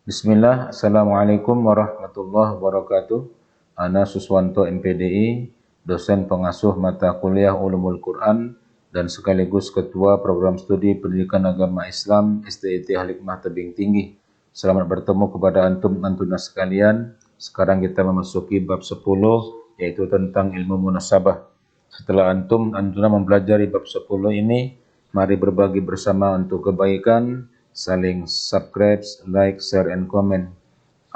Bismillah, Assalamualaikum warahmatullahi wabarakatuh. Ana Suswanto MPDI, dosen pengasuh mata kuliah Ulumul Quran dan sekaligus ketua program studi pendidikan agama Islam STIT Al-Hikmah Tebing Tinggi. Selamat bertemu kepada antum antuna sekalian. Sekarang kita memasuki bab 10 yaitu tentang ilmu munasabah. Setelah antuna mempelajari bab 10 ini, mari berbagi bersama untuk kebaikan, saling subscribe, like, share, and comment.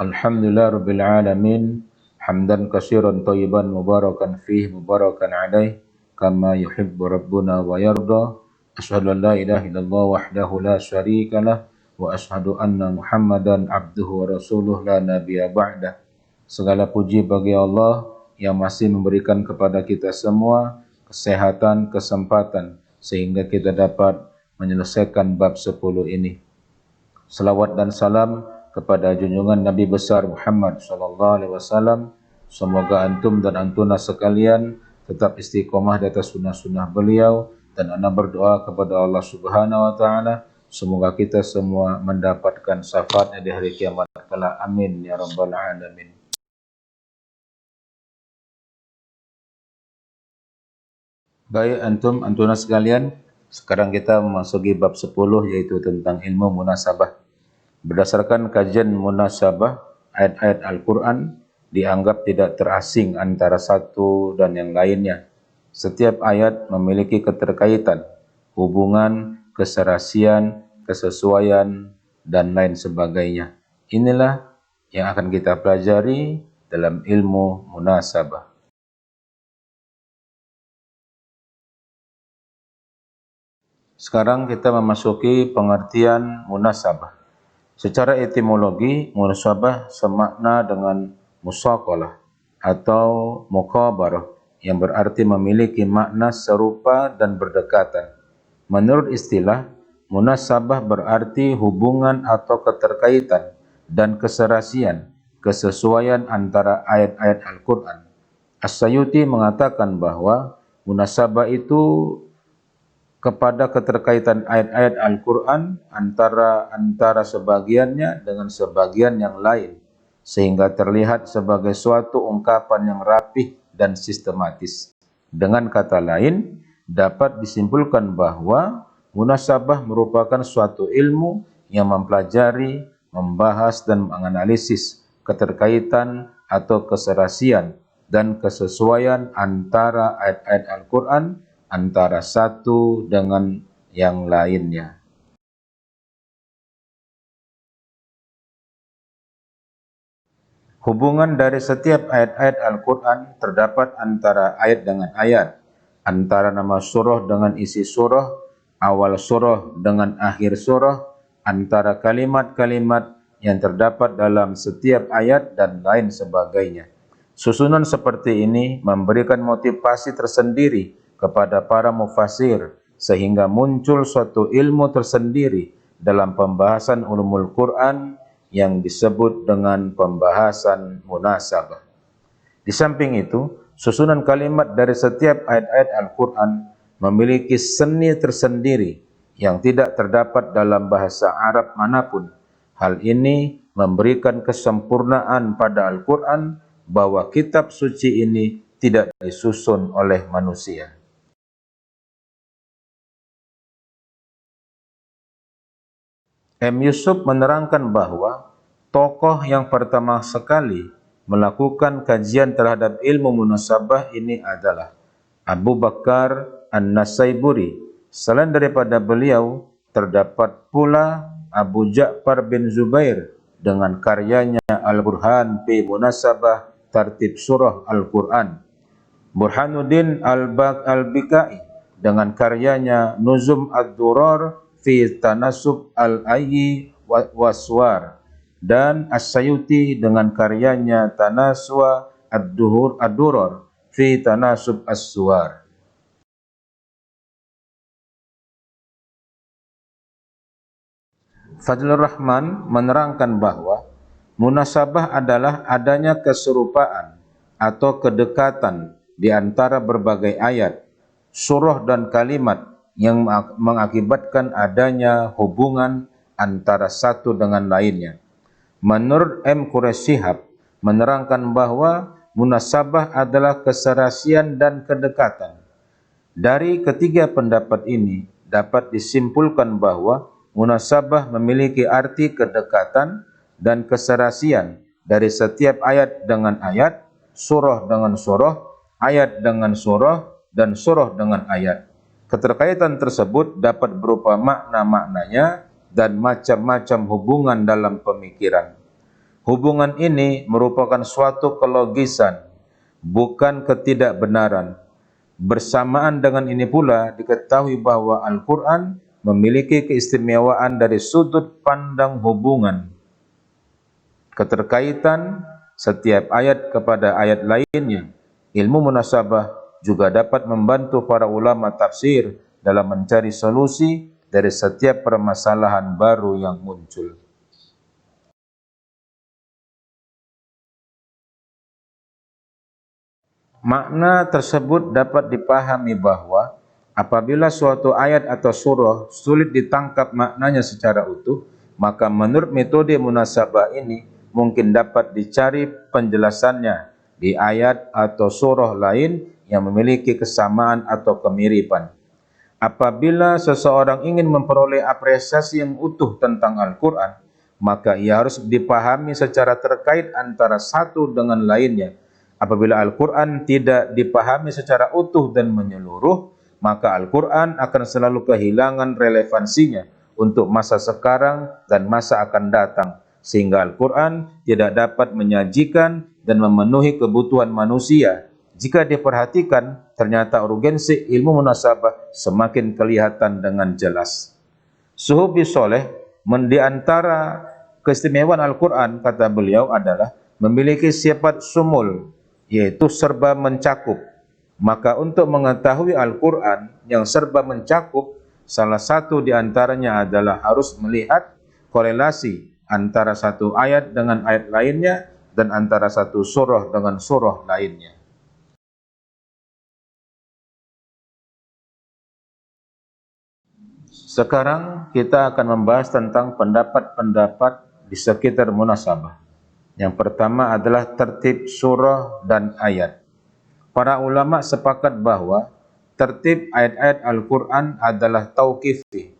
Alhamdulillah Rabbil Alamin, hamdan katsiran thayyiban mubarakan fih mubarakan alaih, kama yuhibbu Rabbuna wa yarda. Asyhadu an la ilaha illallah wahdahu la syarikalah, wa asyhadu anna Muhammadan abduhu wa rasuluh la nabiyya ba'dah. Segala puji bagi Allah yang masih memberikan kepada kita semua kesehatan, kesempatan, sehingga kita dapat menyelesaikan bab 10 ini. Salawat dan salam kepada junjungan Nabi besar Muhammad sallallahu alaihi wasallam. Semoga antum dan antuna sekalian tetap istiqomah di atas sunnah-sunnah beliau, dan ana berdoa kepada Allah Subhanahu wa taala semoga kita semua mendapatkan syafaatnya di hari kiamat kelak. Amin ya rabbal alamin. Baik antuna sekalian, sekarang kita memasuki bab 10 yaitu tentang ilmu munasabah. Berdasarkan kajian munasabah, ayat-ayat Al-Quran dianggap tidak terasing antara satu dan yang lainnya. Setiap ayat memiliki keterkaitan, hubungan, keserasian, kesesuaian, dan lain sebagainya. Inilah yang akan kita pelajari dalam ilmu munasabah. Sekarang kita memasuki pengertian munasabah. Secara etimologi, munasabah semakna dengan musaqalah atau muqabarah yang berarti memiliki makna serupa dan berdekatan. Menurut istilah, munasabah berarti hubungan atau keterkaitan dan keserasian, kesesuaian antara ayat-ayat Al-Quran. As-Sayuti mengatakan bahwa munasabah itu kepada keterkaitan ayat-ayat Al-Quran antara sebagiannya dengan sebagian yang lain, sehingga terlihat sebagai suatu ungkapan yang rapih dan sistematis. Dengan kata lain, dapat disimpulkan bahwa munasabah merupakan suatu ilmu yang mempelajari, membahas, dan menganalisis keterkaitan atau keserasian dan kesesuaian antara ayat-ayat Al-Quran antara satu dengan yang lainnya. Hubungan dari setiap ayat-ayat Al-Quran terdapat antara ayat dengan ayat, antara nama surah dengan isi surah, awal surah dengan akhir surah, antara kalimat-kalimat yang terdapat dalam setiap ayat, dan lain sebagainya. Susunan seperti ini memberikan motivasi tersendiri kepada para mufasir, sehingga muncul suatu ilmu tersendiri dalam pembahasan ulumul Quran yang disebut dengan pembahasan munasabah. Di samping itu, susunan kalimat dari setiap ayat-ayat Al-Quran memiliki seni tersendiri yang tidak terdapat dalam bahasa Arab manapun. Hal ini memberikan kesempurnaan pada Al-Quran bahwa kitab suci ini tidak disusun oleh manusia. M. Yusuf menerangkan bahwa tokoh yang pertama sekali melakukan kajian terhadap ilmu munasabah ini adalah Abu Bakar An-Nasaiburi. Selain daripada beliau, terdapat pula Abu Ja'far bin Zubair dengan karyanya Al-Burhan fi Munasabah Tartib Surah Al-Quran, Burhanuddin Al-Bikai dengan karyanya Nuzum Ad-Durar fi Tanasub Al-Ayyi Waswar, dan As-Sayuti dengan karyanya Tanaswa Ad-Durar fi Tanasub As-Suwar. Fadlur Rahman menerangkan bahwa munasabah adalah adanya keserupaan atau kedekatan di antara berbagai ayat, surah, dan kalimat yang mengakibatkan adanya hubungan antara satu dengan lainnya. Menurut M. Quraish Shihab menerangkan bahwa munasabah adalah keserasian dan kedekatan. Dari ketiga pendapat ini dapat disimpulkan bahwa munasabah memiliki arti kedekatan dan keserasian dari setiap ayat dengan ayat, surah dengan surah, ayat dengan surah, dan surah dengan ayat. Keterkaitan tersebut dapat berupa makna-maknanya dan macam-macam hubungan dalam pemikiran. Hubungan ini merupakan suatu kelogisan, bukan ketidakbenaran. Bersamaan dengan ini pula diketahui bahwa Al-Quran memiliki keistimewaan dari sudut pandang hubungan. Keterkaitan setiap ayat kepada ayat lainnya. Ilmu munasabah juga dapat membantu para ulama tafsir dalam mencari solusi dari setiap permasalahan baru yang muncul. Makna tersebut dapat dipahami bahwa apabila suatu ayat atau surah sulit ditangkap maknanya secara utuh, maka menurut metode munasabah ini mungkin dapat dicari penjelasannya di ayat atau surah lain yang memiliki kesamaan atau kemiripan. Apabila seseorang ingin memperoleh apresiasi yang utuh tentang Al-Quran, maka ia harus dipahami secara terkait antara satu dengan lainnya. Apabila Al-Quran tidak dipahami secara utuh dan menyeluruh, maka Al-Quran akan selalu kehilangan relevansinya untuk masa sekarang dan masa akan datang, sehingga Al-Quran tidak dapat menyajikan dan memenuhi kebutuhan manusia. Jika diperhatikan, ternyata urgensi ilmu munasabah semakin kelihatan dengan jelas. Suhubi Soleh, di antara keistimewaan Al-Quran, kata beliau, adalah memiliki sifat sumul, yaitu serba mencakup. Maka untuk mengetahui Al-Quran yang serba mencakup, salah satu di antaranya adalah harus melihat korelasi antara satu ayat dengan ayat lainnya dan antara satu surah dengan surah lainnya. Sekarang kita akan membahas tentang pendapat-pendapat di sekitar munasabah. Yang pertama adalah tertib surah dan ayat. Para ulama sepakat bahwa tertib ayat-ayat Al-Quran adalah tauqifi,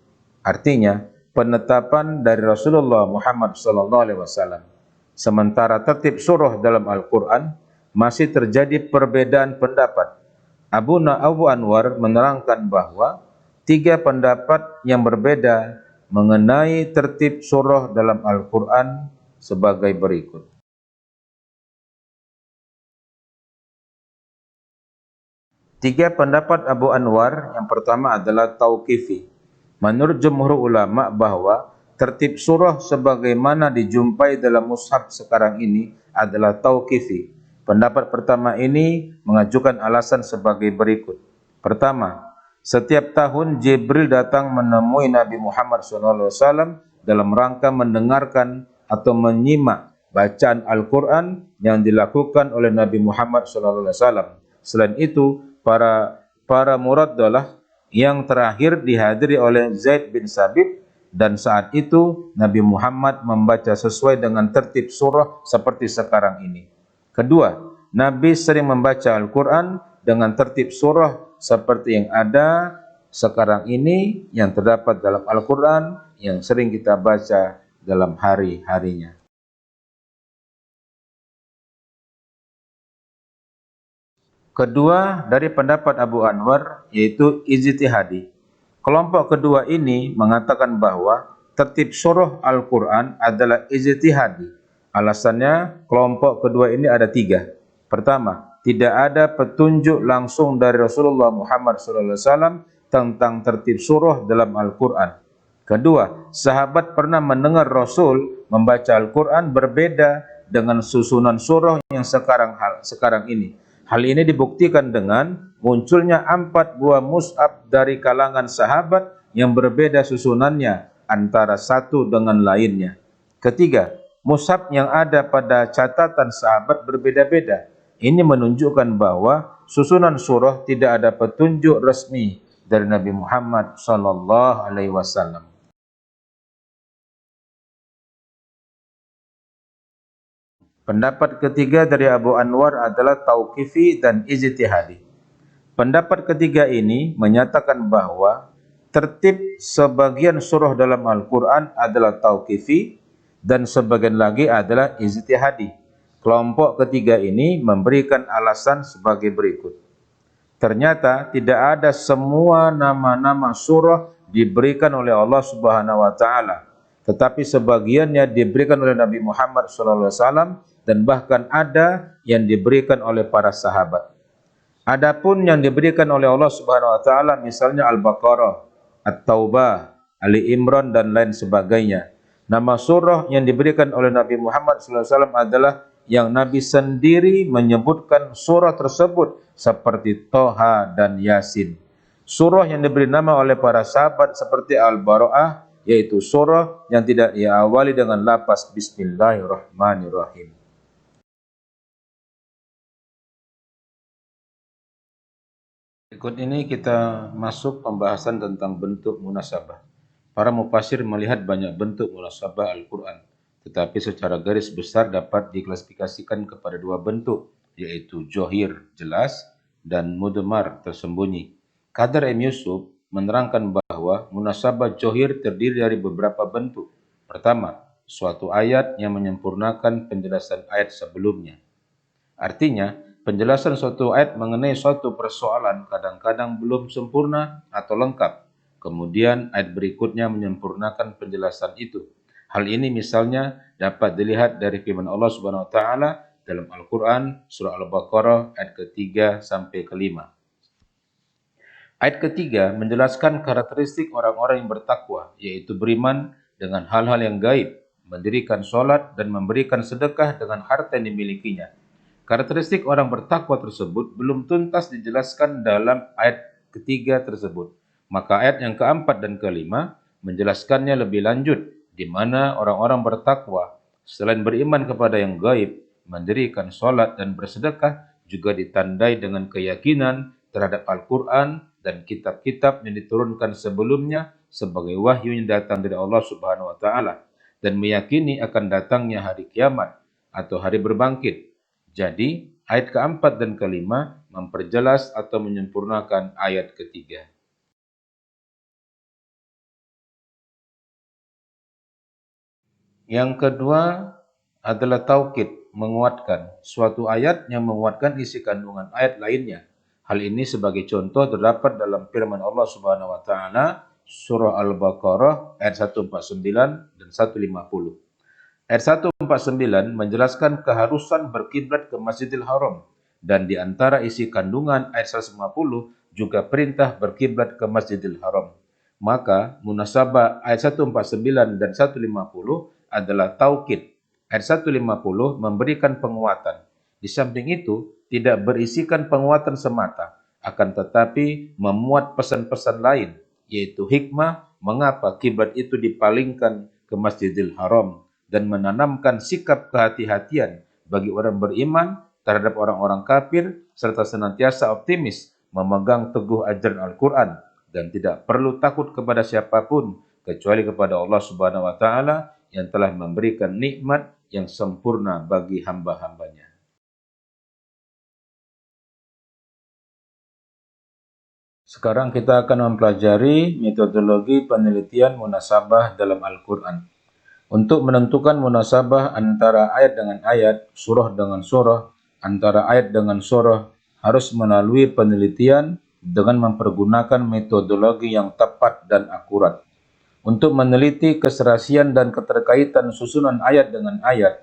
artinya penetapan dari Rasulullah Muhammad SAW. Sementara tertib surah dalam Al-Quran masih terjadi perbedaan pendapat. Abu Anwar menerangkan bahwa tiga pendapat yang berbeda mengenai tertib surah dalam Al-Quran sebagai berikut. Tiga pendapat Abu Anwar, yang pertama adalah tauqifi. Menurut jumhur ulama bahwa tertib surah sebagaimana dijumpai dalam mushaf sekarang ini adalah tauqifi. Pendapat pertama ini mengajukan alasan sebagai berikut. Pertama, setiap tahun Jibril datang menemui Nabi Muhammad SAW dalam rangka mendengarkan atau menyimak bacaan Al-Quran yang dilakukan oleh Nabi Muhammad SAW. Selain itu, para muraddalah yang terakhir dihadiri oleh Zaid bin Sabit, dan saat itu Nabi Muhammad membaca sesuai dengan tertib surah seperti sekarang ini. Kedua, Nabi sering membaca Al-Quran dengan tertib surah seperti yang ada sekarang ini, yang terdapat dalam Al-Quran yang sering kita baca dalam hari-harinya. Kedua, dari pendapat Abu Anwar, yaitu ijtihadi. Kelompok kedua ini mengatakan bahwa tertib surah Al-Quran adalah ijtihadi. Alasannya, kelompok kedua ini ada tiga. Pertama, tidak ada petunjuk langsung dari Rasulullah Muhammad SAW tentang tertib surah dalam Al-Quran. Kedua, sahabat pernah mendengar Rasul membaca Al-Quran berbeda dengan susunan surah yang sekarang ini. Hal ini dibuktikan dengan munculnya 4 buah mushaf dari kalangan sahabat yang berbeda susunannya antara satu dengan lainnya. Ketiga, mushaf yang ada pada catatan sahabat berbeda-beda. Ini menunjukkan bahwa susunan surah tidak ada petunjuk resmi dari Nabi Muhammad SAW. Pendapat ketiga dari Abu Anwar adalah tauqifi dan ijtihadi. Pendapat ketiga ini menyatakan bahwa tertib sebagian surah dalam Al-Quran adalah tauqifi dan sebagian lagi adalah ijtihadi. Kelompok ketiga ini memberikan alasan sebagai berikut. Ternyata tidak ada semua nama-nama surah diberikan oleh Allah Subhanahu wa taala, tetapi sebagiannya diberikan oleh Nabi Muhammad SAW dan bahkan ada yang diberikan oleh para sahabat. Adapun yang diberikan oleh Allah Subhanahu wa taala misalnya Al-Baqarah, At-Taubah, Ali Imran dan lain sebagainya. Nama surah yang diberikan oleh Nabi Muhammad SAW adalah yang Nabi sendiri menyebutkan surah tersebut seperti Toha dan Yasin. Surah yang diberi nama oleh para sahabat seperti Al-Bara'ah, yaitu surah yang tidak diawali dengan lafaz Bismillahirrahmanirrahim. Berikut ini kita masuk pembahasan tentang bentuk munasabah. Para mufasir melihat banyak bentuk munasabah Al-Quran, tetapi secara garis besar dapat diklasifikasikan kepada dua bentuk, yaitu johir, jelas, dan mudmar, tersembunyi. Qadar M. Yusuf menerangkan bahwa munasabah johir terdiri dari beberapa bentuk. Pertama, suatu ayat yang menyempurnakan penjelasan ayat sebelumnya. Artinya, penjelasan suatu ayat mengenai suatu persoalan kadang-kadang belum sempurna atau lengkap. Kemudian ayat berikutnya menyempurnakan penjelasan itu. Hal ini misalnya dapat dilihat dari firman Allah Subhanahu wa taala dalam Al-Qur'an surah Al-Baqarah ayat ke-3 sampai ke-5. Ayat ketiga menjelaskan karakteristik orang-orang yang bertakwa, yaitu beriman dengan hal-hal yang gaib, mendirikan sholat dan memberikan sedekah dengan harta yang dimilikinya. Karakteristik orang bertakwa tersebut belum tuntas dijelaskan dalam ayat ketiga tersebut. Maka ayat yang keempat dan kelima menjelaskannya lebih lanjut, di mana orang-orang bertakwa selain beriman kepada yang gaib, mendirikan sholat dan bersedekah, juga ditandai dengan keyakinan terhadap Al-Quran dan kitab-kitab yang diturunkan sebelumnya sebagai wahyu yang datang dari Allah Subhanahu wa taala, dan meyakini akan datangnya hari kiamat atau hari berbangkit. Jadi, ayat keempat dan kelima memperjelas atau menyempurnakan ayat ketiga. Yang kedua adalah taukid, menguatkan. Suatu ayat yang menguatkan isi kandungan ayat lainnya. Hal ini sebagai contoh terdapat dalam firman Allah Subhanahu wa taala surah Al-Baqarah ayat 149 dan 150. Ayat 149 menjelaskan keharusan berkiblat ke Masjidil Haram, dan di antara isi kandungan ayat 150 juga perintah berkiblat ke Masjidil Haram. Maka munasabah ayat 149 dan 150 adalah taukid. Ayat 150 memberikan penguatan. Di samping itu, tidak berisikan penguatan semata, akan tetapi memuat pesan-pesan lain, yaitu hikmah mengapa kiblat itu dipalingkan ke Masjidil Haram, dan menanamkan sikap kehati-hatian bagi orang beriman terhadap orang-orang kafir, serta senantiasa optimis memegang teguh ajaran Al-Quran dan tidak perlu takut kepada siapapun kecuali kepada Allah Subhanahu wa taala yang telah memberikan nikmat yang sempurna bagi hamba-hambanya. Sekarang kita akan mempelajari metodologi penelitian munasabah dalam Al-Quran. Untuk menentukan munasabah antara ayat dengan ayat, surah dengan surah, antara ayat dengan surah, harus melalui penelitian dengan mempergunakan metodologi yang tepat dan akurat. Untuk meneliti keserasian dan keterkaitan susunan ayat dengan ayat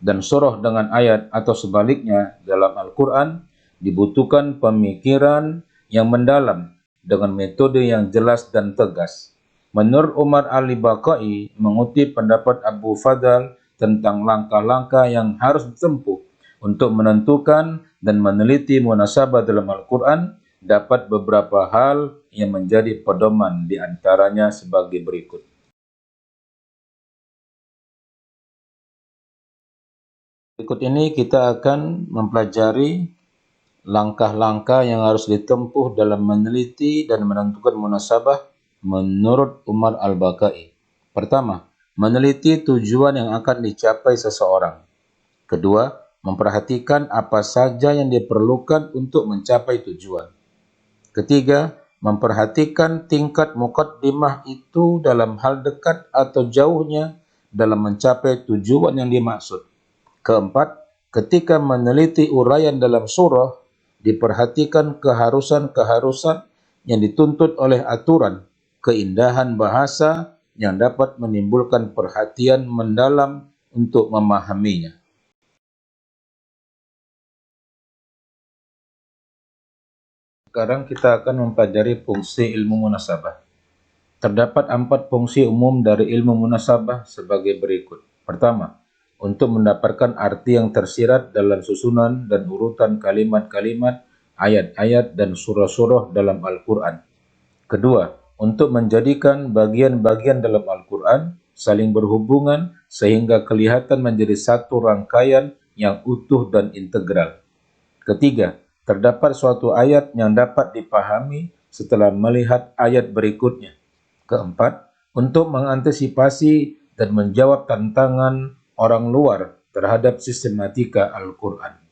dan surah dengan ayat atau sebaliknya dalam Al-Quran, dibutuhkan pemikiran yang mendalam dengan metode yang jelas dan tegas. Menurut Umar Al-Baqai mengutip pendapat Abu Fadl tentang langkah-langkah yang harus ditempuh untuk menentukan dan meneliti munasabah dalam Al-Quran, dapat beberapa hal yang menjadi pedoman, di antaranya sebagai berikut. Berikut ini kita akan mempelajari langkah-langkah yang harus ditempuh dalam meneliti dan menentukan munasabah menurut Umar Al-Baqai. Pertama, meneliti tujuan yang akan dicapai seseorang. Kedua, memperhatikan apa saja yang diperlukan untuk mencapai tujuan. Ketiga, memperhatikan tingkat muqaddimah itu dalam hal dekat atau jauhnya dalam mencapai tujuan yang dimaksud. Keempat, ketika meneliti uraian dalam surah, diperhatikan keharusan-keharusan yang dituntut oleh aturan, keindahan bahasa yang dapat menimbulkan perhatian mendalam untuk memahaminya. Sekarang kita akan mempelajari fungsi ilmu munasabah. Terdapat 4 fungsi umum dari ilmu munasabah sebagai berikut. Pertama, untuk mendapatkan arti yang tersirat dalam susunan dan urutan kalimat-kalimat, ayat-ayat, dan surah-surah dalam Al-Quran. Kedua, untuk menjadikan bagian-bagian dalam Al-Quran saling berhubungan sehingga kelihatan menjadi satu rangkaian yang utuh dan integral. Ketiga, terdapat suatu ayat yang dapat dipahami setelah melihat ayat berikutnya. Keempat, untuk mengantisipasi dan menjawab tantangan orang luar terhadap sistematika Al-Quran.